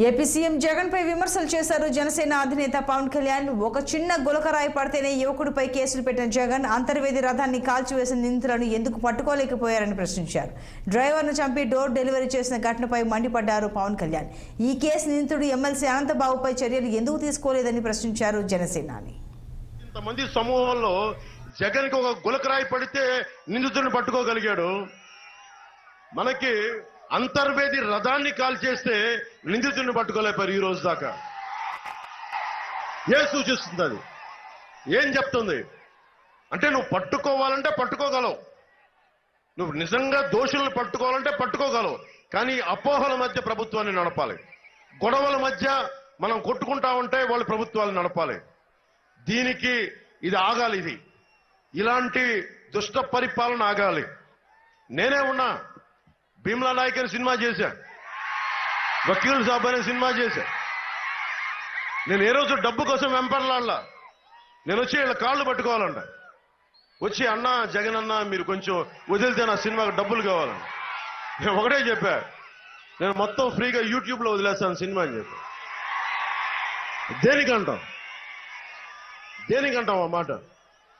AP CM Jagan పై విమర్శలు చేశారు జనసేన అధినేత పవన్ కళ్యాణ్. ఒక చిన్న గులకరాయి పడితేనే యువకుడిపై కేసులు పెట్టిన జగన్ అంతర్వేది రథాన్ని కాల్చివేసిన నిందితులను ఎందుకు పట్టుకోలేకపోయారని ప్రశ్నించారు. డ్రైవర్ను చంపి డోర్ డెలివరీ చేసిన ఘటనపై మండిపడ్డారు పవన్ కళ్యాణ్. ఈ కేసు నిందితుడు ఎమ్మెల్సీ అనంతబాబుపై చర్యలు ఎందుకు తీసుకోలేదని ప్రశ్నించారు జనసేనాని. ఇంతమంది సమూహంలో జగన్ కి ఒక గులకరాయి పడితే నిందితుడిని పట్టుకోగలిగాడు. మనకి అంతర్వేది రథాన్ని కాల్ చేస్తే నిందితుడిని పట్టుకోలేపారు ఈ రోజు దాకా. ఏం సూచిస్తుంది అది? ఏం చెప్తుంది అంటే నువ్వు పట్టుకోవాలంటే పట్టుకోగలవు, నువ్వు నిజంగా దోషులను పట్టుకోవాలంటే పట్టుకోగలవు, కానీ అపోహల మధ్య ప్రభుత్వాన్ని నడపాలి. గొడవల మధ్య మనం కొట్టుకుంటా ఉంటే వాళ్ళు ప్రభుత్వాలు నడపాలి. దీనికి ఇది ఆగాలి. ఇలాంటి దుష్ట పరిపాలన ఆగాలి. నేనే ఉన్నా, భీమ్లా నాయక్ అని సినిమా చేశా, వకీల్ సాబ్ అనే సినిమా చేశా. నేను ఏ రోజు డబ్బు కోసం వెంపర్లాడలా. నేను వచ్చి వీళ్ళ కాళ్ళు పట్టుకోవాలంట. వచ్చి అన్నా జగన్ అన్న మీరు కొంచెం వదిలితే నా సినిమాకి డబ్బులు కావాలని. నేను ఒకటే చెప్పా, నేను మొత్తం ఫ్రీగా యూట్యూబ్లో వదిలేస్తాను సినిమా అని చెప్పా. దేనికంటాం ఆ మాట?